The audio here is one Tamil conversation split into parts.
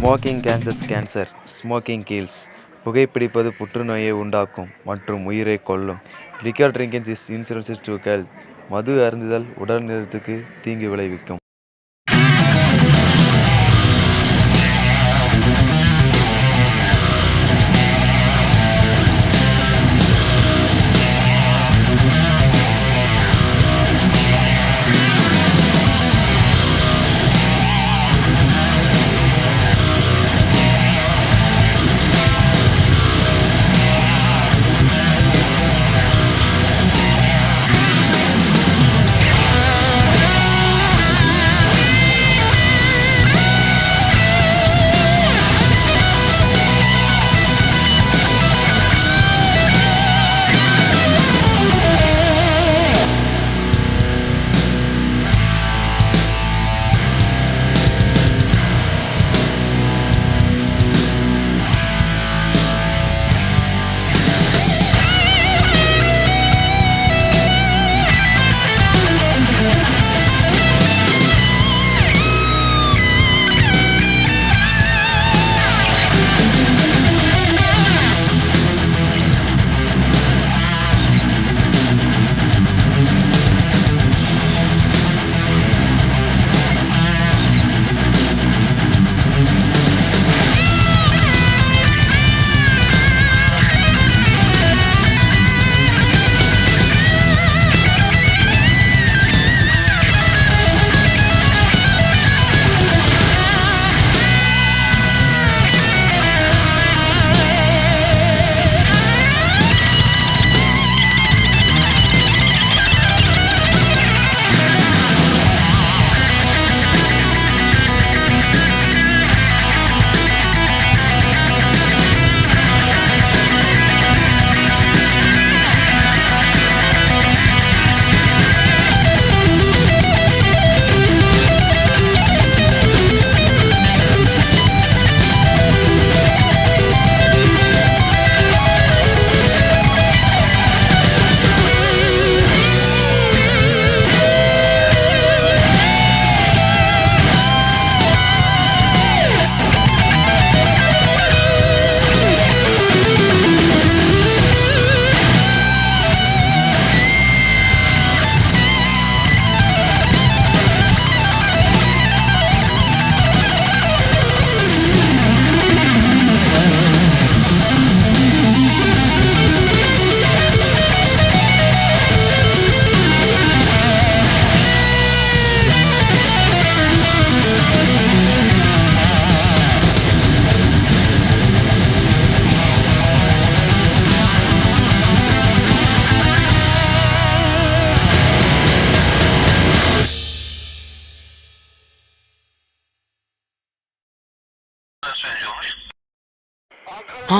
Smoking cancer. Smoking kills. புகைப்பிடிப்பது புற்றுநோயை உண்டாக்கும் மற்றும் உயிரை கொல்லும். Liquor drinking is injurious to health. மது அருந்துதல் உடல் நலத்துக்கு தீங்கு விளைவிக்கும்.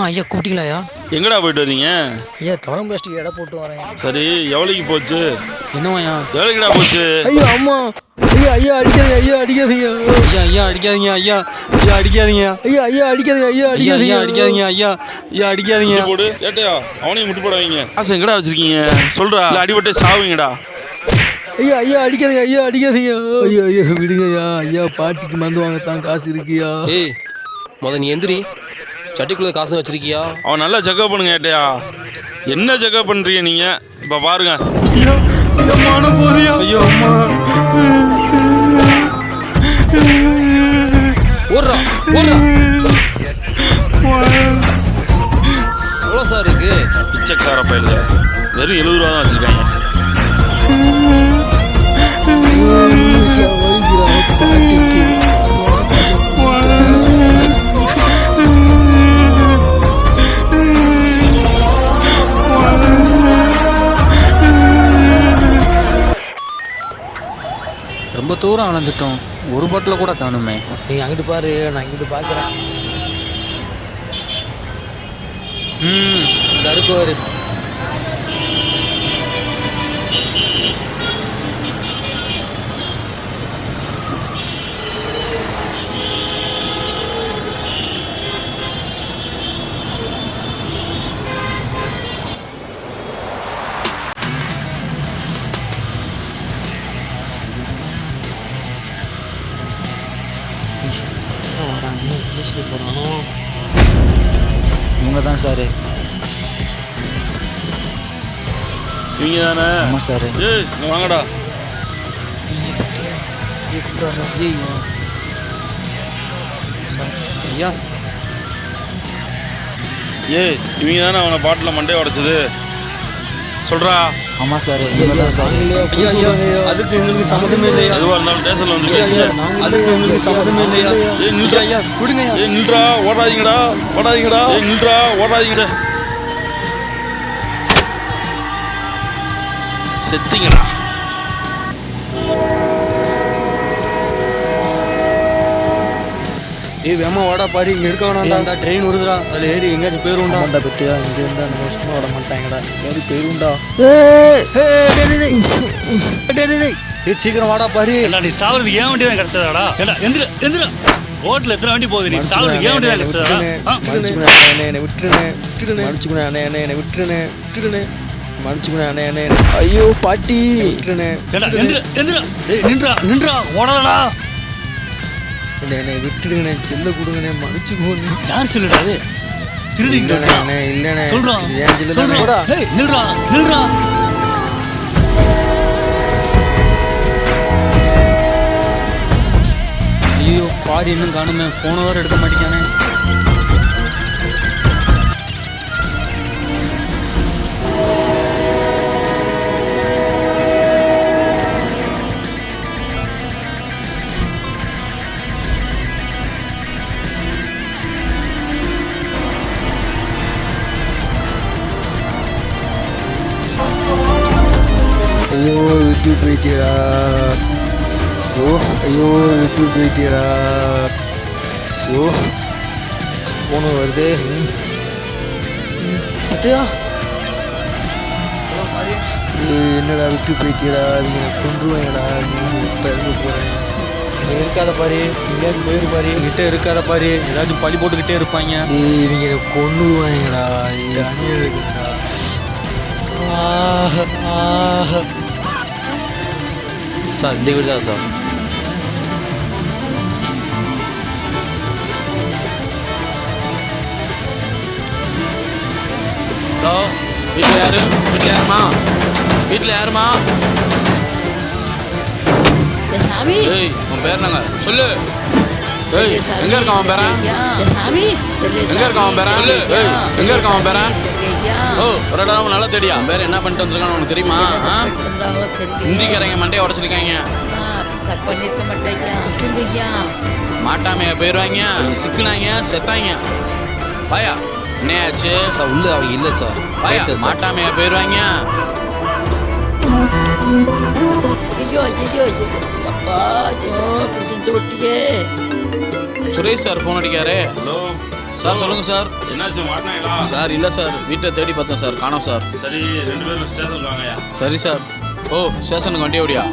ஐயா கூப்பிட்டீங்களா? எங்கடா போயிட்டு வரீங்க? ஐயா தவறம் பிளாஸ்டிக் எடை போட்டு வரேன். சரி, எவ்வளோக்கு போச்சு? என்னவாயா? எவ்வளோக்குடா போச்சு? ஐயா அம்மா, ஐயா அடிக்காதீங்க, ஐயா அடிக்காதீங்க, ஐயா அடிக்காதீங்க, ஐயா அடிக்காதீங்க, ஐயா அடிக்காதீங்க, ஐயா அடிக்காதீங்க, ஐயா அடிக்காதீங்க. போடு கேட்டையா, அவனையும் முட்டு போட வைங்க. காசு எங்கடா வச்சிருக்கீங்க சொல்றா, அடிபட்டே சாவுங்கடா. ஐயா அடிக்காதீங்க, ஐயா அடிக்காதீங்க, ஐயா விடுங்கய்யா, ஐயா பாட்டிக்கு மருந்து வாங்கத்தான் காசு இருக்குயா. ஏய் நீ எந்திரி, சட்டிக்குள்ள காசு வச்சிருக்கியா? அவன் நல்லா செக்அப் பண்ணுங்க ஏட்டையா. என்ன செக்அப் பண்றீங்க நீங்க? இப்ப பாருங்க. ஓடுறா ஓடுறா. எவ்வளோ சார் இருக்கு? பிச்சைக்கார பயில வெறும் 70 ரூபா தான் வச்சிருக்காங்க. ரொம்ப தூரம் அலைஞ்சிட்டோம், ஒரு பாட்டில் கூட காணுமே. நீ அங்கிட்டு பாரு, நான் இங்கிட்டு பார்க்குறேன். தடுக்குவாரு. இவங்க தான் சார். இவங்க தானே? ஆமாம் சார். ஏய் இங்க வாங்கடா. ஐயா ஏய் இவங்க தானே அவனை பாட்டில் மண்டையை உடைச்சது? சொல்றா. ஆமாம் சார், இவங்க தான் சார். ஐயா ஐயா அதுக்கு எங்களுக்கு சம்மந்தமே இல்லையா? எதுவாக இருந்தாலும் ஸ்டேஷனில் வந்து ஐயா ஐயா பேசுங்க. அதுக்கு எங்களுக்கு சம்மந்தமே இல்லையா? ஏய் நில்றா. ஐயா கொடுங்க ஐயா. ஏய் நில்றா, ஓடாதீங்கடா ஓடாதீங்கடா. ஏய் நில்றா, ஓடாதீங்கடா. செத்தீங்கடா. ஏய் வேமா வாடா பாரு, இங்கே எடுக்க வேணாம்டா. அந்த ட்ரெயின் வருதுடா, அதில் ஏறி எங்கேயாச்சும் போயிருண்டா. ஆமாண்டா பத்தியா, இங்கே இருந்தால் அந்த வருஷமாக விட மாட்டாங்கடா. ஏறி போயிருண்டா. ஏய் சீக்கிரம் வாடா பாரு. ஏண்டா நீ சாவறதுக்கு ஏன் வண்டி தான் கிடைச்சதாடா? ஏண்டா எந்திர எந்திர ரோட்ல எத்தனை வண்டி போகுது, நீ சாவறதுக்கு ஏன் வண்டி தான் கிடைச்சதாடா? ஐயோ பாட்டி ஏண்டா எந்திர எந்திர நின்றா நின்றா ஓடாதடா. என்னை விட்டுடுங்கண்ணே, செல்ல கொடுங்கண்ணே, மன்னிச்சுக்கோண்ணே. யார் சொல்லுடா அது? திருடி இல்லைண்ணே இல்லைண்ணே, சொல்றான் இது ஏன் செல்லு தானே. சொல்றான். ஏய் நில்றா நில்றா. ஐயோ பாரி இன்னும் காணுமே, போன வாரம் எடுக்க மாட்டேங்கானே. ஐயோ விட்டு போயிட்டீரா. ஸோ ஐயோ விட்டு போயிட்டீரா. ஸோ போன வருது. பத்தியா என்னடா விட்டு போயிட்டீரா, நீங்கள் கொண்டுருவாங்கடா. நீங்கள் இப்போ எங்கே போகிறேன்? இங்கே இருக்காத பாரு, எங்கேயாச்சும் போயிரு பாரு. கிட்ட இருக்காத பாரு, ஏதாச்சும் பழி போட்டுக்கிட்டே இருப்பாங்க. இவங்க கொண்டுருவாங்கடா. இது அணியாக இருக்குடா. சார் இந்த வீடு தான் சார். ஹலோ, வீட்டில் யாரு? வீட்டில் யாருமா? வீட்டில் யாருமா? சாமி ஏய் உன் பேர் என்னங்க சொல்லு. ஏய் எங்க இருக்கான் அவன் பேரன்? சாமி எங்க இருக்கான் அவன் பேரன்? சொல்லு. ஏய் எங்க இருக்கான் அவன் பேரன்? ஓ ஒரு இடம் நல்லா தெரியும். அவன் பேர் என்ன பண்ணிட்டு வந்திருக்கான்னு உனக்கு தெரியுமா? ஹிந்திக்காரங்க மண்டையை உடச்சிருக்காங்க. பண்ணிருக்க மாட்டேங்க. மாட்டாமையா போயிடுவாங்க, சிக்குனாங்க, செத்தாங்க. பாயா என்னையாச்சு? சார் உள்ள அவங்க இல்லை சார். பாயா ரைட்டு சார். மாட்டாமையா போயிடுவாங்க. ஐயோ ஐயோ அப்பா ஐயோ செஞ்சு விட்டியே. சுரேஷ் சார் ஃபோன் அடிக்காரு. ஹலோ சார் சொல்லுங்க சார். என்னாச்சு மாட்டினாங்களா? சார் இல்லை சார், வீட்டை தேடி பார்த்தேன் சார், காணோம் சார். சரி 2 பேரும் ஸ்டேஷன் வாங்கயா. சரி சார். ஓ ஸ்டேஷனுக்கு வண்டி ஓடியா?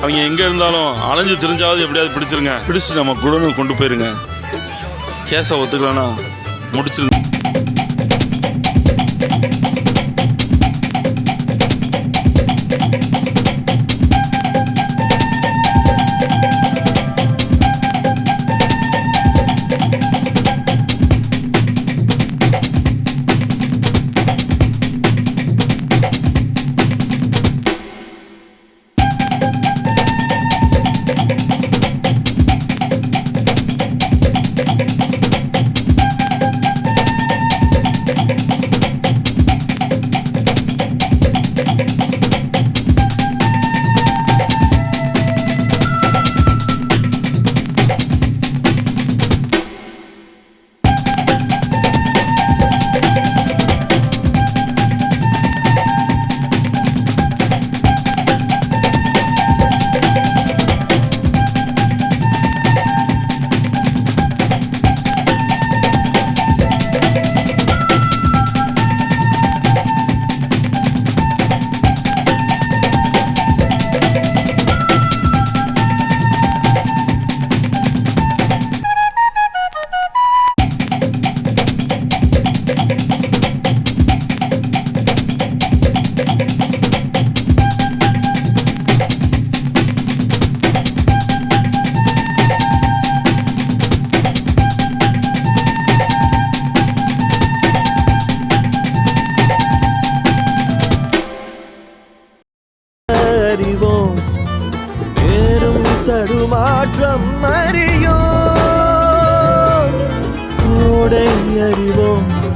அவங்க எங்க இருந்தாலும் அலைஞ்சு தெரிஞ்சாவது எப்படியாவது பிடிச்சிருங்க. பிடிச்சிட்டு நம்ம குடனு கொண்டு போயிருங்க. கேஸை ஒத்துக்கலன்னா முடிச்சிருங்க.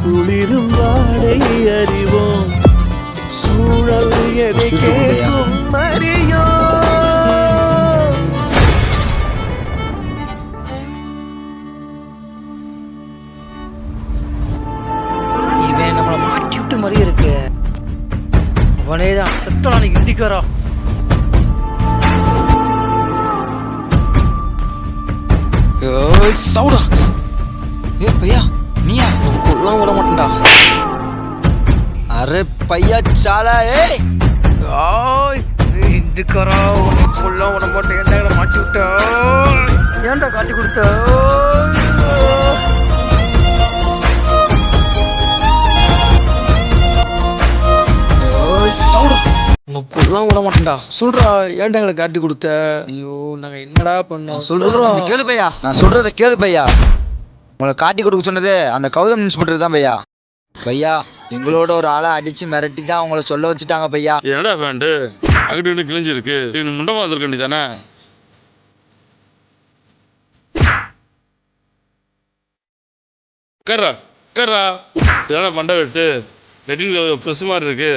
குளிரும் வாடை அறிவோம் சூழல் எதை கேட்கும் அறியோ இவன் நம்மளை மாட்டி விட்ட மாதிரி இருக்கு. அவனே தான் செத்தலாம் இந்திக்காரா. சவுடா ஏ பையா நீயா கொல்லாம் விட மாட்டேன்டா. அரே பையா சாலா ஏய் இந்திக்காரா உனக்கு கொல்லாம் விட மாட்டேன். ஏன்டா மாட்டி விட்ட? ஏன்டா காட்டி கொடுத்த? கொல்லாம் விட மாட்டேன்டா. சொல்றா ஏன்டா எங்களை காட்டி கொடுத்த? ஐயோ நாங்க என்னடா பண்ணோம்? சொல்றேன் கேளு பையா, நான் சொல்றத கேளு பையா. உங்களை காட்டி கொடுக்க சொன்னது அந்த கௌதம் இன்ஸ்பெக்டர் தான் பையா. பையா எங்களோட ஒரு ஆளை அடிச்சு மிரட்டி தான் அவங்கள சொல்ல வச்சுட்டாங்க பையா. என்னடா பேண்ட் அங்கிட்டு கிழிஞ்சிருக்கு, முண்டமா வந்திருக்க நீ தானே? கர்றா கர்றா என்னடா மண்டை வெட்டு வெட்டிங் ப்ரெஸ் மாதிரி இருக்கு.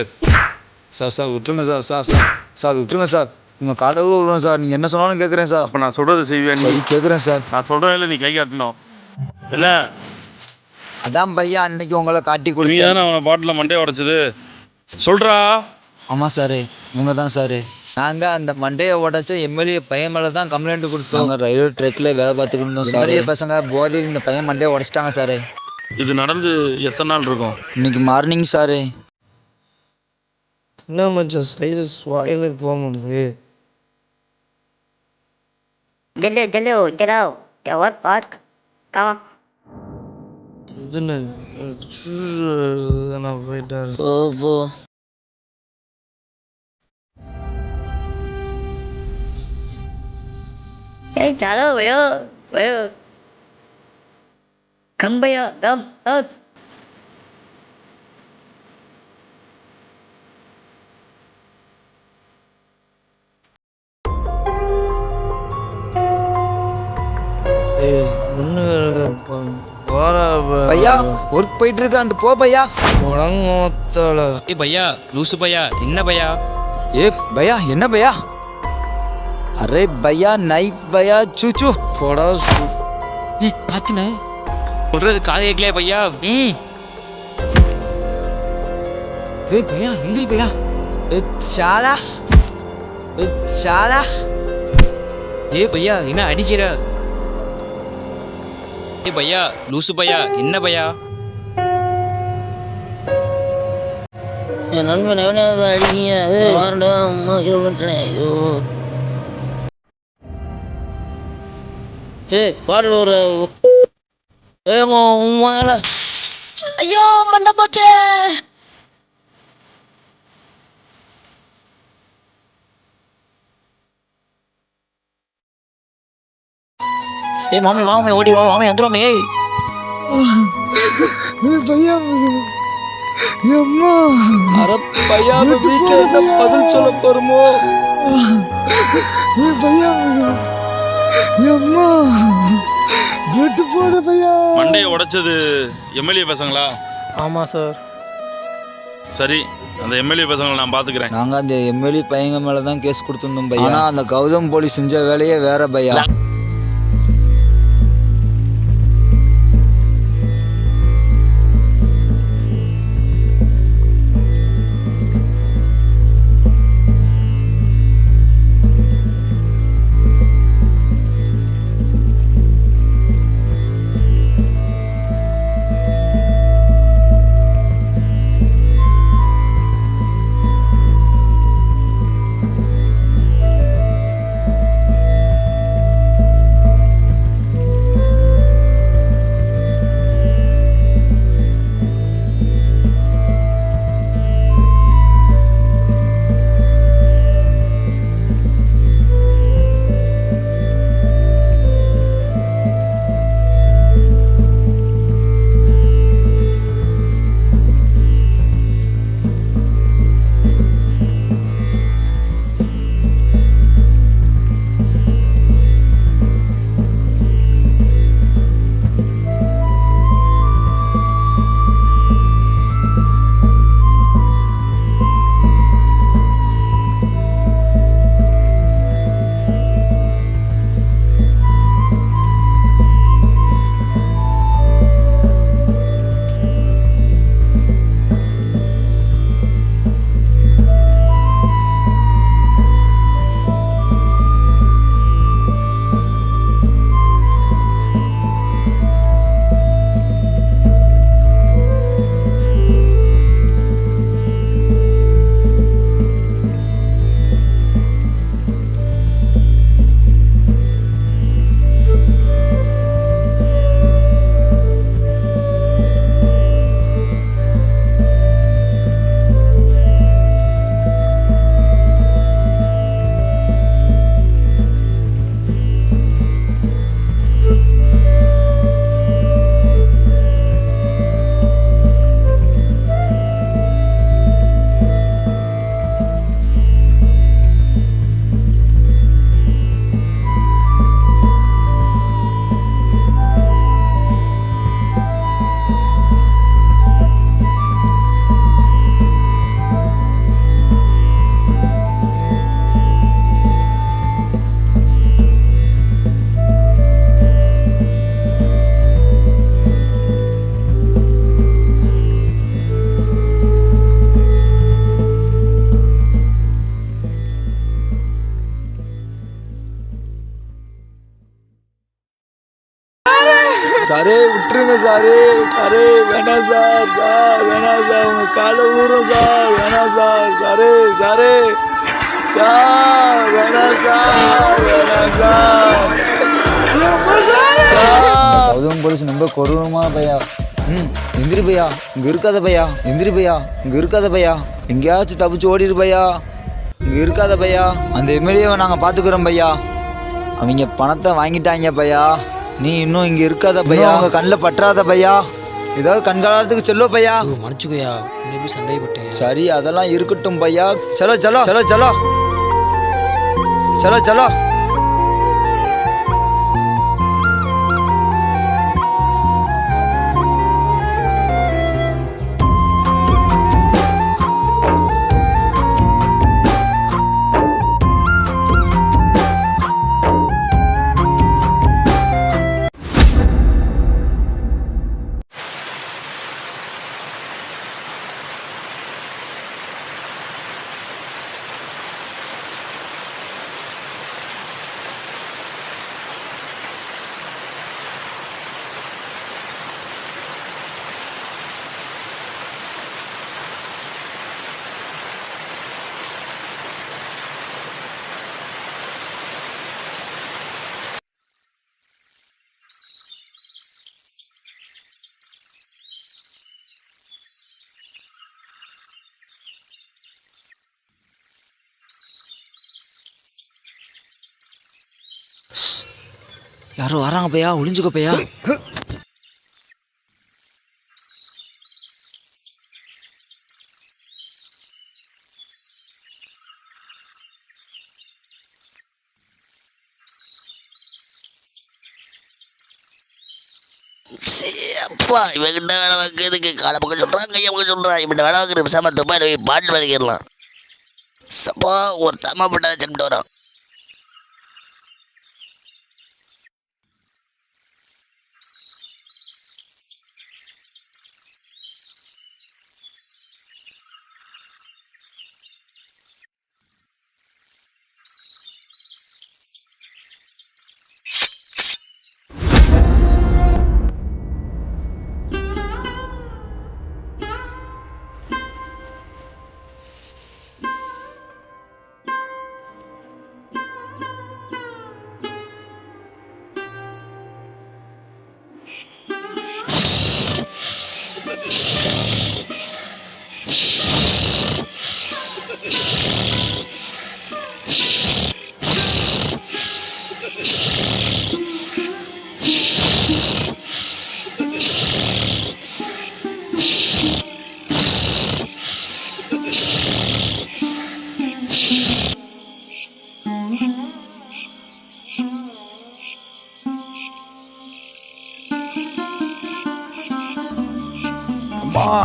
சார் சார் விட்டுருங்க சார். சார் சார் சார் விட்டுருங்க சார். உங்கள் கடவுள் விடுறோம் சார். நீங்கள் என்ன சொன்னாலும் கேட்குறேன் சார். அப்போ நான் சொல்றதை செய்வேன் நீ? கேட்குறேன் சார். நான் சொல்றேன் இல்லை, நீ கை காட்டணும் இல்லை? அதான் பையா அன்னைக்கு உங்களை காட்டி நீ கொடுத்தீங்க. தானே அவனை பாட்டில் மண்டையை உடைச்சது சொல்றா. ஆமாம் சார், இவங்க தான் சார். நாங்கள் அந்த மண்டையை உடச்ச எம்எல்ஏ பையன் மேலே தான் கம்ப்ளைண்ட் கொடுத்தோம். ரயில்வே ட்ரெக்கில் வேலை பார்த்துக்கிட்டு இருந்தோம் சார். பசங்க போதையில் இந்த பையன் மண்டையை உடச்சிட்டாங்க சார். இது நடந்து எத்தனை நாள் இருக்கும்? இன்னைக்கு மார்னிங் சார். என்ன மச்சான் சைலஸ் வாயில போக முடியுது? நான் போயிட்டாரு. चलो भयो भयो कम भयो कम பையா ஒர்க் போயிட்டு இருக்கான் போ பையா. ஏ பையா லூசு பையா என்ன பையா? ஏ பையா என்ன பையா? அரே பையா நைட் பையா சூச்சு போடா. ஆச்சுண்ணே சொல்றது காது கேட்கலையா பையா? ஏ பையா எங்க பையா? ஏ சாலா ஏ சாலா. ஏ பையா என்ன அடிக்கிற? ஏ பையா லூசு பையா என்ன பையா? என் நண்பன் எவனையாவது அடிக்கீங்க. வாரண்டா அம்மா இருபத்தேன். ஐயோ ஏ பாடு ஒரு ஐயோ மண்ட போச்சே. ஏ மாமி மாமி ஓடி வா மாமி வந்துடுமே. பையா அம்மா அர பையா வீட்டுல என்ன பதில் சொல்ல போறோமோ? பையா அம்மா வீட்டு போத பையா. மண்டையை உடைச்சது எம்எல்ஏ பசங்களா? ஆமா சார். சரி, அந்த எம்எல்ஏ பசங்களை நான் பாத்துக்கிறேன். நாங்க அந்த எம்எல்ஏ பையங்க மேலதான் கேஸ் கொடுத்திருந்தோம் பையா. ஆனா அந்த கௌதம் போலீஸ் செஞ்ச வேலையே வேற பையா. சாரே விட்டுருங்க சாரே. சாரே வேணாம் சார். சார் வேணாம் சார். உங்க காலை ஊறும் சார். வேணாம் சார். சாரே சாரே சார் வேணாம் சார். வேணாம் சார். கௌதம் போலீஸ் ரொம்ப கொடூரமா பையா. எந்திரி பையா, இங்க இருக்காத பையா. எந்திரி பையா, இங்க இருக்காத பையா. எங்கேயாச்சும் தப்பிச்சு ஓடிடு பையா. இங்க இருக்காத பையா. அந்த எம்எல்ஏவை நாங்க பாத்துக்கிறோம் பையா. அவங்க பணத்தை வாங்கிட்டாங்க பையா. நீ இன்னும் இங்க இருக்காத பையா. அவங்க கண்ணில் பற்றாத பையா. ஏதாவது கண்காலத்துக்கு செல்லுவ பையா. மன்னிச்சுக்கோயா, இன்னைக்கு சந்தேகப்பட்டேன். சரி, அதெல்லாம் இருக்கட்டும் பையா. சலோ சலோ சலோ சலோ சலோ சலோ. யாரோ வராங்க பையா, ஒளிஞ்சுக்கோ பையா. அப்பா இவங்கிட்ட வேலை வாங்குறதுக்கு காலை பக்கம் சொல்றான், கையை பக்கம் சொல்றான். இவன் வேலை வாங்குற சாம துப்பா பாட்டு வரைக்கிடலாம். சப்பா ஒரு தம்மா போட்டா சென்று வரும்.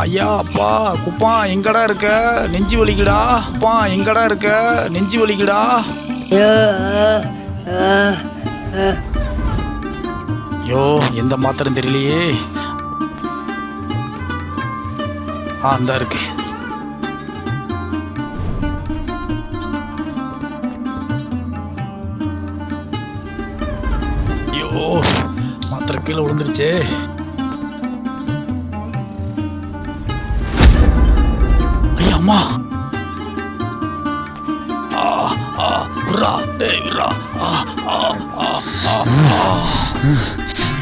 ஐயா அப்பா குப்பா எங்கடா இருக்க? நெஞ்சு வலிக்குடா. அப்பா எங்கடா இருக்க? நெஞ்சு வலிக்குடா. ஐயோ எந்த மாத்திரம் தெரியலையே. அந்த இருக்கு. ஐயோ மாத்திரை கீழே விழுந்துருச்சே. அம்மா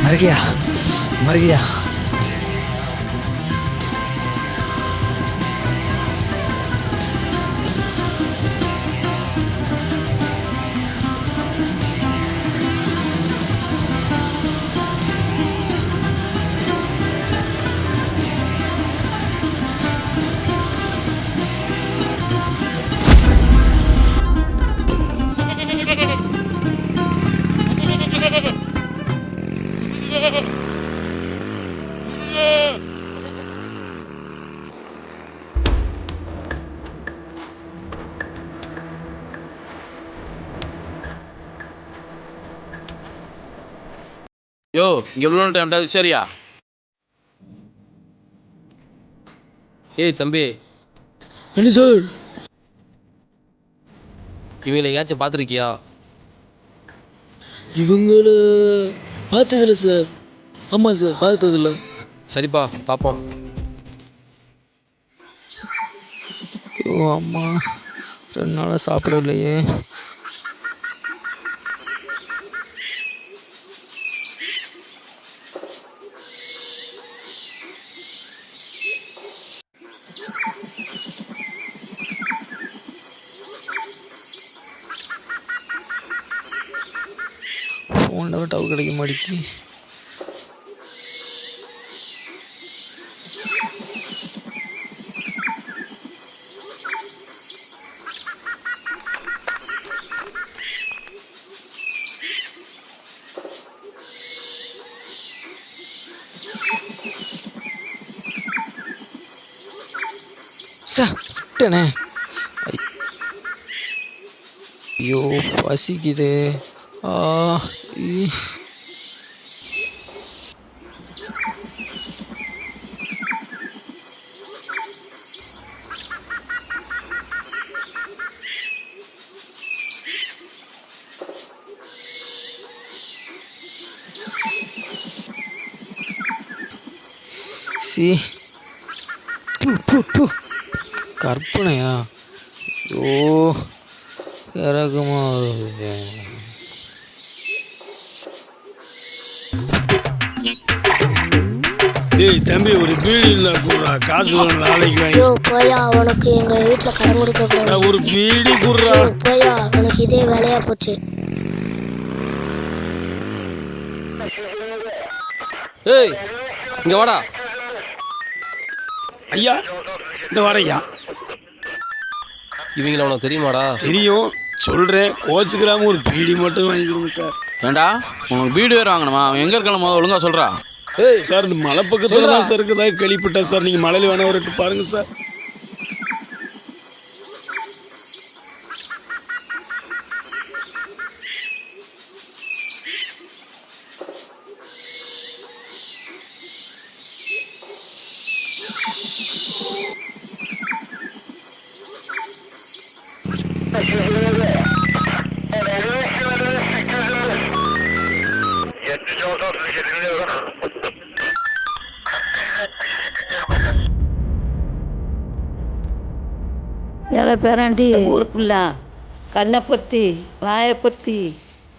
மறுகியா மறுகியா. யோ இங்க எவ்வளோ டைம் சரியா? ஏய் தம்பி. என்ன சார்? இவங்களை எங்கேயாச்சும் பார்த்துருக்கியா? இவங்கள பார்த்ததில்ல சார். ஆமாம் சார் பார்த்ததில்ல. சரிப்பா பார்ப்போம். ஐயோ அம்மா 2 நாளாக சாப்பிடலையே. ஃபோனில் டவர் கிடைக்க மாட்டேங்கி. சார் விட்டனே. ஐயோ பசிக்குது. ஆ ஈ. சி கற்பனையா? ஐயோ இறக்கமா வருது. டேய் தம்பி ஒரு பீடி இல்லை கூடுறா, காசு வேணும் நாளைக்கு வாங்கி. போயா உனக்கு எங்க வீட்டுல கடன் கொடுக்க கூடாது. ஒரு பீடி கூடுறா. போயா உனக்கு இதே வேலையா போச்சு. ஏய் இங்கே வாடா. ஐயா இந்த வரையா இவங்கள உனக்கு தெரியுமாடா? தெரியும் சொல்கிறேன், கோச்சுக்கிறாம ஒரு பீடி மட்டும் வாங்கி கொடுங்க சார். ஏண்டா உனக்கு வீடு வேறு வாங்கணுமா? அவன் எங்கே இருக்கான முதல்ல ஒழுங்கா சொல்கிறா. ஏய் சார் இந்த மலை பக்கத்தில் தான் சார் இருக்குதா கேள்விப்பட்டேன் சார். நீங்கள் மலையில் வேணா வரட்டு பாருங்க சார். ஏழை பேராண்டி ஊருக்குள்ள கண்ணை பற்றி வாயை பற்றி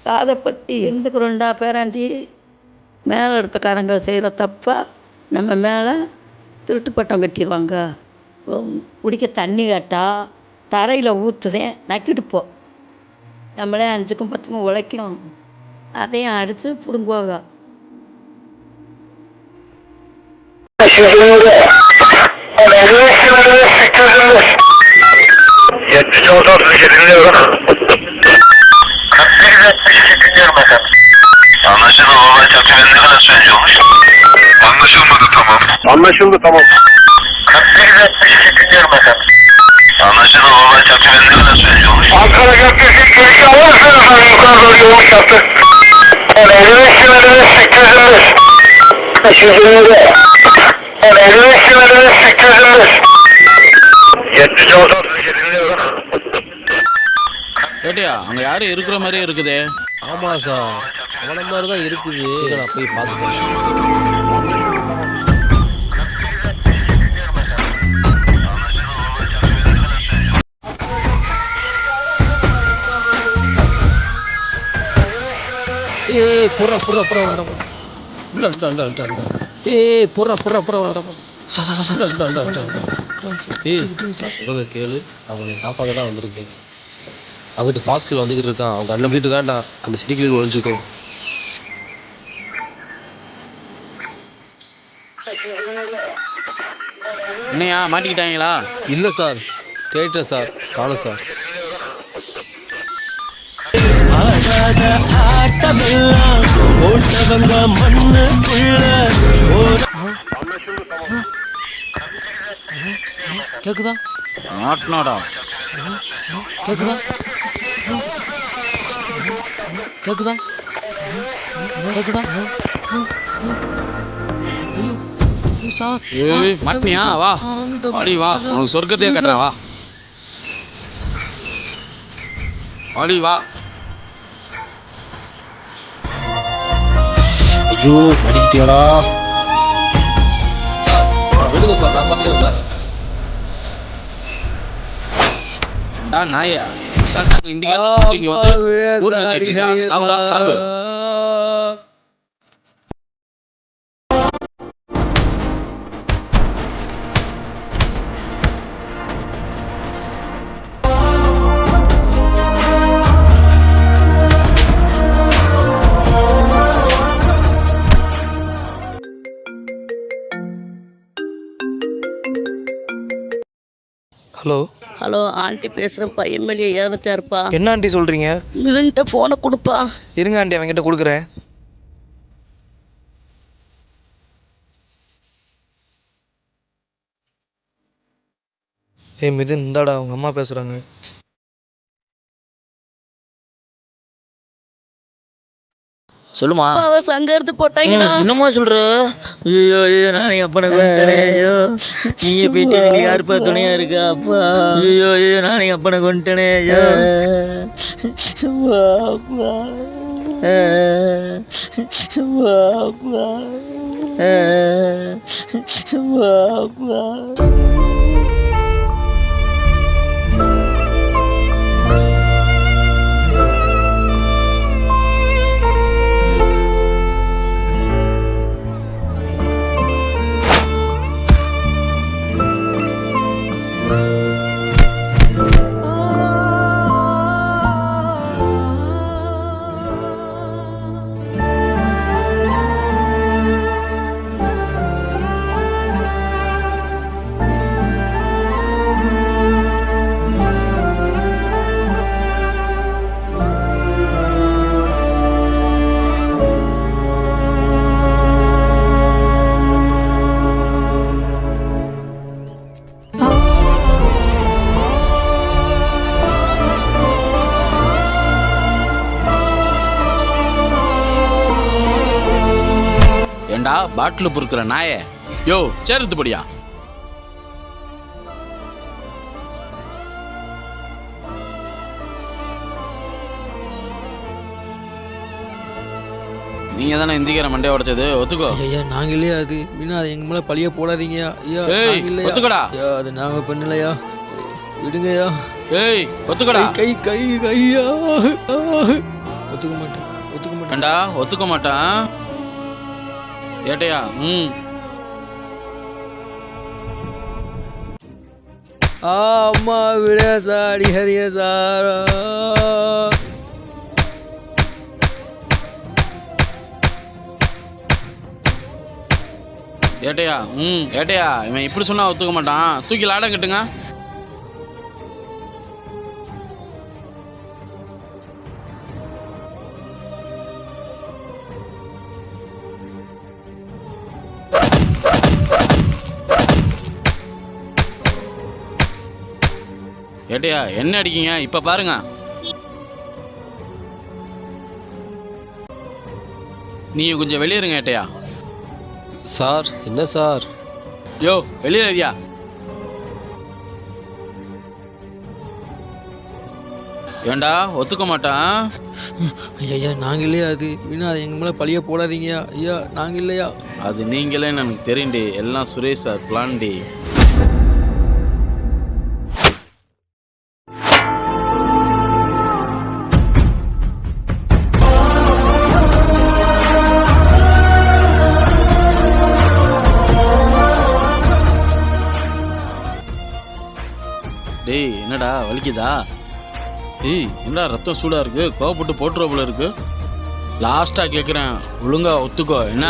காதை பற்றி எந்துக்குறோண்டா பேராண்டி. மேலே இடத்துக்காரங்க செய்கிற தப்பா நம்ம மேலே திருட்டு பட்டம் கட்டிடுவாங்க. குடிக்க தண்ணி கேட்டால் தரையில் ஊற்றுதேன் நக்கிட்டு போ. நம்மளே 5க்கும் 10க்கும் உழைக்கும், அதையும் அடித்து பிடுங்குவாங்க. Anlaşılmadı tamam. Anlaşıldı tamam. 48 dinliyorum efendim. Anlaşıldı olay takviminde ne kadar süreci olmuş? Ankara Gökdesi girişi alırsanız yukarı doğru yoğun yaptı. 55 kilometre 825. 825. 55 kilometre 825. 76 dinliyorum. ஏட்டியா அங்கே யாரும் இருக்கிற மாதிரியே இருக்குதே. ஆமாம் சார் அவனை மாதிரி தான் இருக்குது. நான் போய் பார்த்துக்கிறேன். ஏய் புறா புறா புறா வேண்டாம். ஏய் புறா புறா புறா வேண்டாம். ஏய் சொல்கிறத கேளு. அவங்க சாப்பாடு தான் வந்திருக்கு. அவங்ககிட்ட பாஸ்கல் வந்துக்கிட்டு இருக்கான். அவங்க அண்ணன் வீட்டு தான்டா அந்த சிட்டிக்குள்ள ஒழிஞ்சுக்கோ. என்னையா மாட்டிக்கிட்டாங்களா? இல்லை சார் கேட்டேன் சார் காணும் சார். ஓட்டவங்க மண்ணுக்குள்ள கேக்குதா? மாட்டினாடா. கேக்குதா? கேக்குதா? கேக்குதா? ஏய் மாட்டினியா? வா வாடி வா, உனக்கு சொர்க்கத்தையே கட்டுறேன் வா. வாடி வா. ஐயோ பாத்தியாடா சார் விடுங்க சார் நான் பார்த்துக்கிறேன் சார் நாயா சார் இங்க வந்து சாவு ஹலோ ஹலோ ஆண்டி பேசுகிறேன்ப்பா எம்எல்ஏ இறந்துட்டாருப்பா. என்ன ஆண்டி சொல்கிறீங்க? இவன்கிட்ட ஃபோனை கொடுப்பா. இருங்க ஆண்டி அவன்கிட்ட கொடுக்குறேன். ஏய் மிதுன் இந்தாடா அவங்க அம்மா பேசுகிறாங்க. சொல்லுமா. அவர் சங்கர்த்து போட்டாங்கண்ணா. என்னம்மா சொல்ற? ஐயோ ஐயோ நான் அப்பனை கொண்டுட்டேனே. ஐயோ நீங்க போயிட்டு எனக்கு யாருப்பா துணையா இருக்கா அப்பா? ஐயோ ஐயோ நான் அப்பனை கொண்டுட்டேனே. ஐயோ அப்பா அப்பா. ஏண்டா பாட்டில் பொறுக்கிற நாயே, யோ சேர்த்து படியா. நீங்க தானே இந்திக்கார மண்டையை உடைச்சது, ஒத்துக்கோ. ஐயா நாங்க இல்லையா அது வீணா அது எங்க மேல பழிய போடாதீங்க ஐயா. ஒத்துக்கடா. ஐயா அது நாங்க பண்ணலையா, விடுங்கய்யா. ஏய் ஒத்துக்கடா. கை கை கையா. ஒத்துக்க மாட்டேன் ஒத்துக்க மாட்டேன். ஏண்டா ஒத்துக்க மாட்டான் ஏட்டையா. அம்மா விட சாடி ஹரிய சாரா. ஏட்டையா ஏட்டையா இவன் இப்படி சொன்னா ஒத்துக்க மாட்டான். தூக்கி லாடம் கட்டுங்க. ஏட்டையா என்ன அடிக்கீங்க இப்ப பாருங்க. நீங்க கொஞ்சம் வெளியேறுங்க ஏட்டையா. சார் என்ன சார்? யோ வெளியேறியா. ஏண்டா ஒத்துக்க மாட்டான். ஐயா நாங்க இல்லையா அது வீணா அது எங்க மேல பழிய போடாதீங்க ஐயா. நாங்க இல்லையா. அது நீங்களேன்னு எனக்கு தெரியும்டி. எல்லாம் சுரேஷ் சார் பிளான்டி. டேய் என்னடா வலிக்குதா? ஏய் என்னடா ரத்தம் சூடா இருக்கு, கோவப்பட்டு போட்டுற போல இருக்கு. லாஸ்டா கேக்குறேன், ஒழுங்கா ஒத்துக்கோ. என்ன?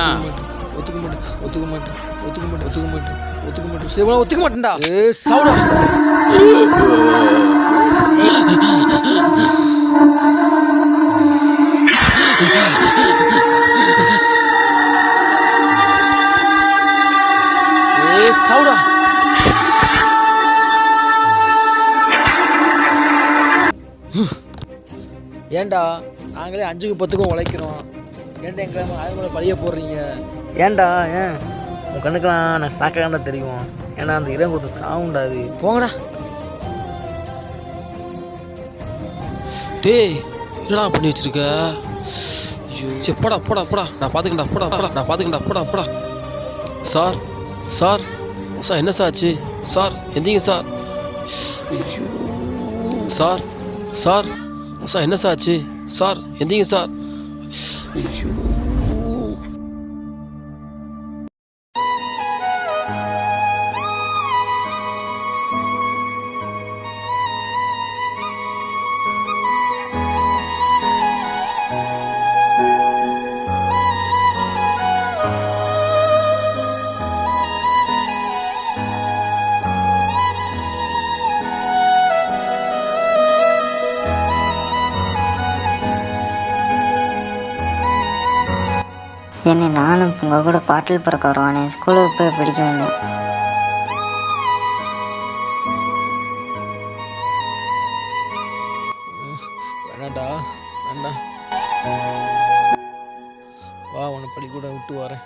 ஒத்துக்க மாட்டேன் ஒத்துக்க மாட்டேன் ஒத்துக்க மாட்டேன் ஒத்துக்க மாட்டேன் ஒத்துக்க மாட்டேன் சிவனா ஒத்துக்க மாட்டேன்டா. சாவுடா. சாவுடா. ஏண்டா நாங்களே 5க்கு 10க்கும் உழைக்கிறோம், ஏன்டா எங்களை அது மேலே பழிய போடுறீங்க? ஏன்டா ஏன் உன் கண்ணுக்கெல்லாம் நான் சாக்காண்டா தெரியும். ஏன்னா அந்த இடம் கொடுத்து சாவுண்டாது. போங்கடா. டேய் என்னடா பண்ணி வச்சிருக்க? சரி போடா போடா போடா நான் பார்த்துக்கிட்டா போடா போடா நான் பார்த்துக்கிட்டா போடா போடா. சார் சார் சார் என்ன சார் ஆச்சு சார்? எந்திங்க சார். சார் சார் சார் என்ன சார் ஆச்சு சார்? எந்திங்க சார். என்னை நானும் உங்கள் கூட பாட்டில் பறக்க வருவானே, ஸ்கூலுக்கு போய் படிக்க வேண்டும். வேணாண்டா வேண்டாம், வா உன்னை பள்ளிக்கூடம் விட்டு வரேன்.